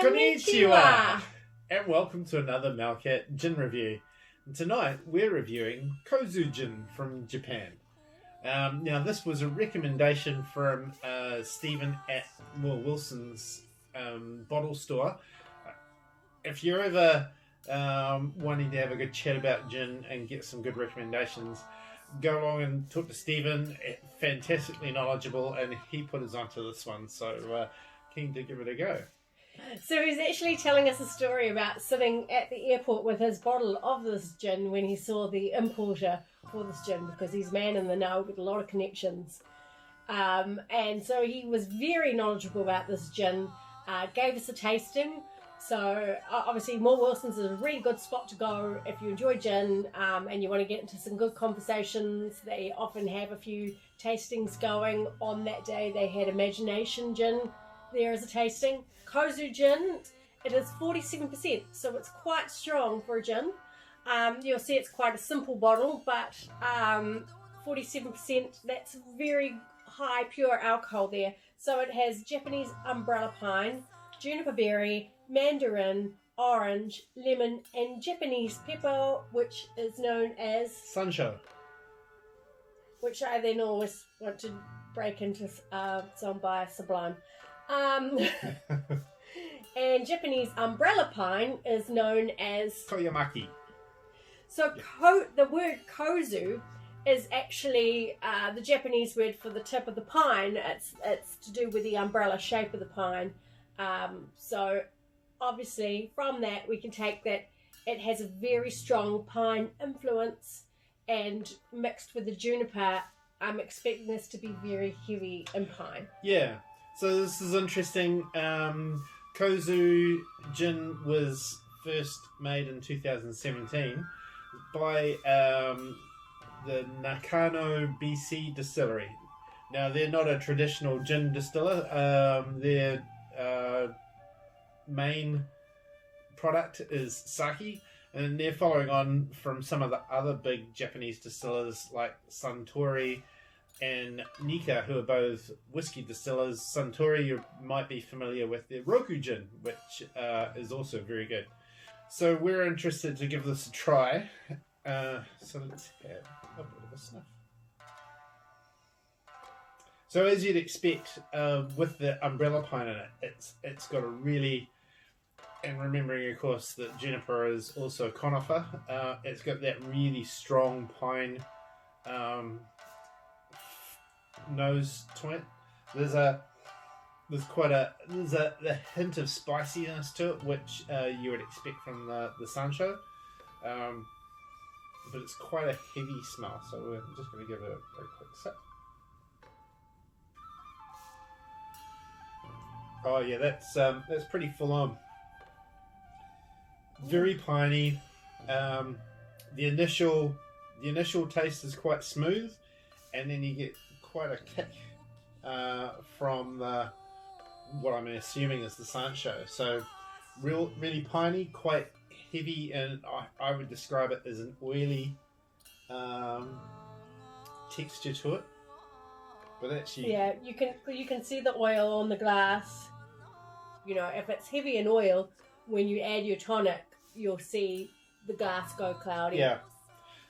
Konnichiwa! And welcome to another Malcat Gin review. And tonight we're reviewing Kozue Gin from Japan. Now this was a recommendation from Stephen at Wilson's bottle store. If you're ever wanting to have a good chat about gin and get some good recommendations, go along and talk to Stephen. Fantastically knowledgeable, and he put us onto this one, so keen to give it a go. So he's actually telling us a story about sitting at the airport with his bottle of this gin when he saw the importer for this gin, because he's man in the know with a lot of connections. And so he was very knowledgeable about this gin, gave us a tasting. So obviously More Wilson's is a really good spot to go if you enjoy gin and you want to get into some good conversations. They often have a few tastings going on that day. They had Imagination Gin there as a tasting. Kozue Gin, it is 47%, so it's quite strong for a gin. You'll see it's quite a simple bottle, but 47%, that's very high pure alcohol there. So it has Japanese umbrella pine, juniper berry, mandarin, orange, lemon, and Japanese pepper, which is known as Sancho. Which I then always want to break into song by Sublime. And Japanese umbrella pine is known as Toyamaki. So the word Kozue is actually the Japanese word for the tip of the pine. It's to do with the umbrella shape of the pine. So obviously from that we can take that it has a very strong pine influence, and mixed with the juniper, I'm expecting this to be very heavy in pine. Yeah, so this is interesting. Kozue Gin was first made in 2017 by the Nakano BC Distillery. Now they're not a traditional gin distiller. Their main product is sake, and they're following on from some of the other big Japanese distillers like Suntory and Nikka, who are both whiskey distillers. Suntory, you might be familiar with their Roku Gin, which is also very good. So we're interested to give this a try. So let's have a bit of a sniff. So as you'd expect, with the umbrella pine in it, it's got a really, and remembering of course that juniper is also a conifer, it's got that really strong pine nose to it. There's a hint of spiciness to it, which you would expect from the Sancho, but it's quite a heavy smell. So we're just going to give it a very quick sip. Oh yeah, that's pretty full on. Very piney. The initial taste is quite smooth, and then you get quite a kick from what I'm assuming is the Sancho. So really piney, quite heavy, and I would describe it as an oily texture to it. But actually, yeah, you can see the oil on the glass. You know, if it's heavy in oil, when you add your tonic, you'll see the glass go cloudy. Yeah.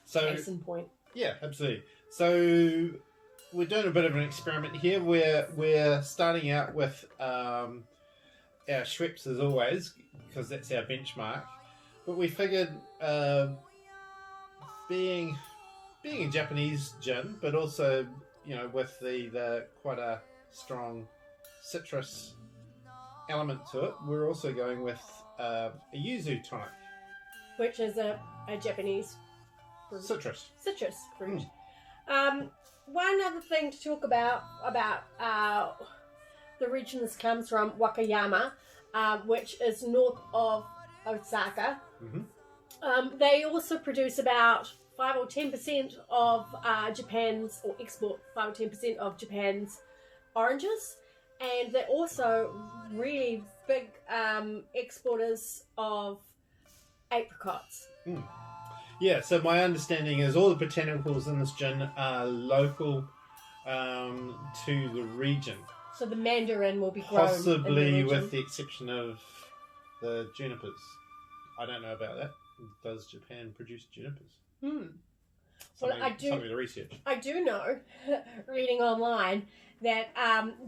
So case in point. Yeah, absolutely. So we're doing a bit of an experiment here. We're starting out with our Schweppes as always, because that's our benchmark. But we figured, being a Japanese gin, but also with the quite a strong citrus element to it, we're also going with a yuzu tonic, which is a Japanese fruit. Citrus fruit. One other thing to talk about the region this comes from, Wakayama, which is north of Osaka. Mm-hmm. They also produce about 5 or 10% of Japan's, or export 5 or 10% of Japan's oranges, and they're also really big exporters of apricots. Mm. Yeah, so my understanding is all the botanicals in this gin are local to the region. So the mandarin will be grown possibly in the region. with the exception of the junipers. I don't know about that. Does Japan produce junipers? Well, Something to research. I do know, reading online, that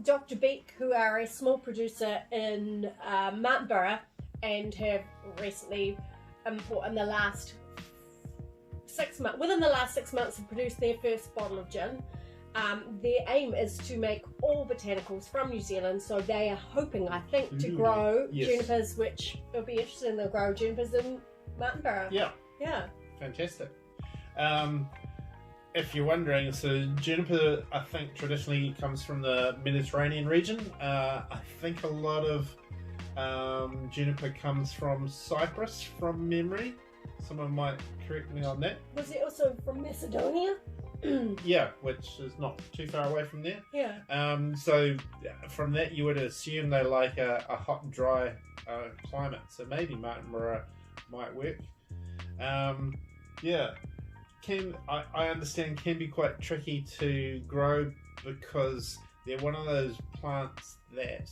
Dr. Beek, who are a small producer in Martinborough and have recently, in the last 6 months, within the last 6 months, have produced their first bottle of gin. Their aim is to make all botanicals from New Zealand, so they are hoping, I think, to grow junipers, which will be interesting. They'll grow junipers in Martinborough. Yeah. Yeah. Fantastic. If you're wondering, so juniper, I think, traditionally comes from the Mediterranean region. I think a lot of juniper comes from Cyprus, from memory. Someone might correct me on that. Was it also from Macedonia? Yeah, which is not too far away from there. Yeah. So from that, you would assume they like a hot and dry climate. So maybe Martinborough might work. Yeah. I understand can be quite tricky to grow because they're one of those plants that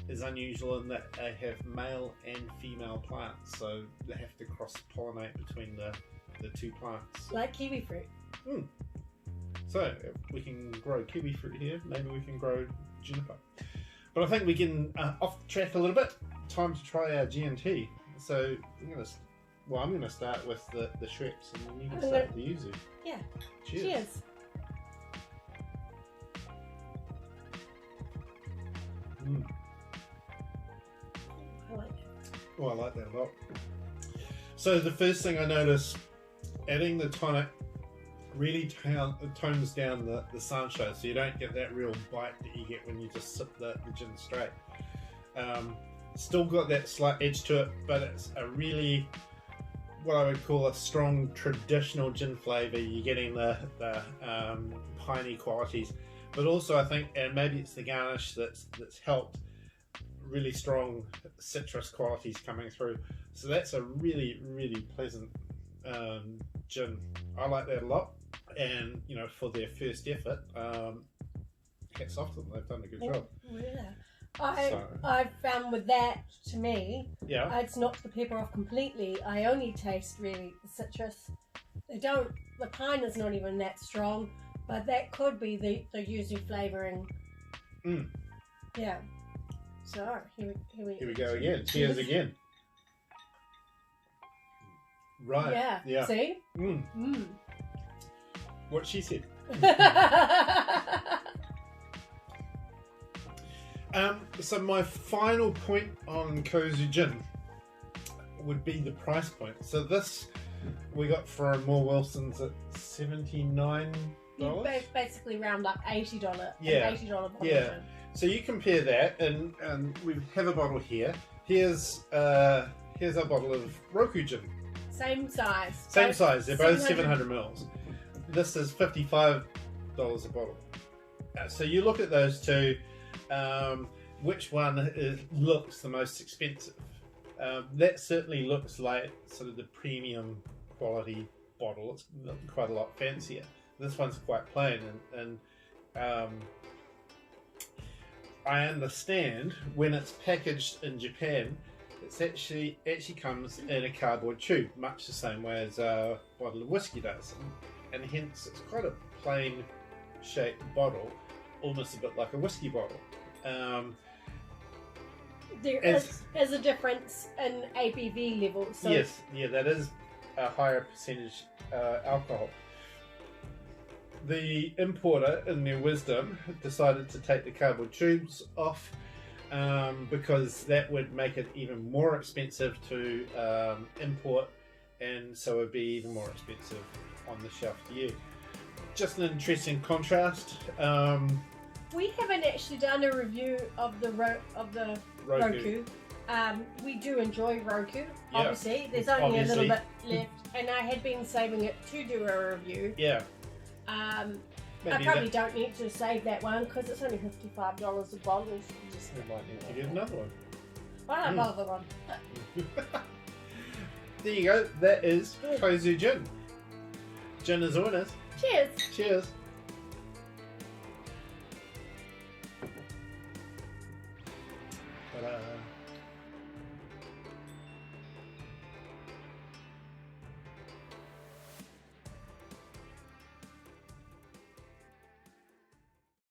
is unusual in that they have male and female plants, so they have to cross-pollinate between the two plants. Like kiwi fruit. So if we can grow kiwi fruit here, maybe we can grow juniper. But I think we can off the track a little bit. Time to try our G&T. So I'm going to start with the Schweppes, and then you can start with the Yuzu. Yeah. Cheers. I like it. Oh, I like that a lot. So the first thing I noticed, adding the tonic really tones down the Sancho, so you don't get that real bite that you get when you just sip the gin straight. Still got that slight edge to it, but it's a really, what I would call a strong traditional gin flavour. You're getting the piney qualities, but also I think, and maybe it's the garnish that's helped, really strong citrus qualities coming through. So that's a really, really pleasant gin. I like that a lot, and for their first effort, hats off to them. They've done a good job. Yeah. I've found with that, to me, it's knocked the pepper off completely. I only taste really the citrus. The pine is not even that strong, but that could be the yuzu flavouring. Yeah. So here we go again. Cheers again. Right. Yeah. See? What she said. So my final point on Kozue gin would be the price point. So this we got from Moore Wilson's at $79. You basically round up $80. Yeah. $80 bottle. Yeah. So you compare that, and we have a bottle here. Here's our bottle of Roku gin. Same size. Same size. They're both 700 mils. This is $55 a bottle. So you look at those two. Which one looks the most expensive? That certainly looks like sort of the premium quality bottle. It's quite a lot fancier. This one's quite plain, and I understand when it's packaged in Japan, it's actually comes in a cardboard tube, much the same way as a bottle of whiskey does, and hence it's quite a plain shaped bottle, almost a bit like a whiskey bottle. There is a difference in ABV level. So yes, that is a higher percentage alcohol. The importer, in their wisdom, decided to take the cardboard tubes off because that would make it even more expensive to import, and so it would be even more expensive on the shelf to you. Just an interesting contrast. We haven't actually done a review of the Roku. We do enjoy Roku, obviously. There's only a little bit left, and I had been saving it to do a review. Yeah. I probably don't need to save that one because it's only $55 a bottle. You might need to get another one. Why not another one? There you go. That is Kozue gin. Gin is winners. Cheers. Cheers. Ta-da.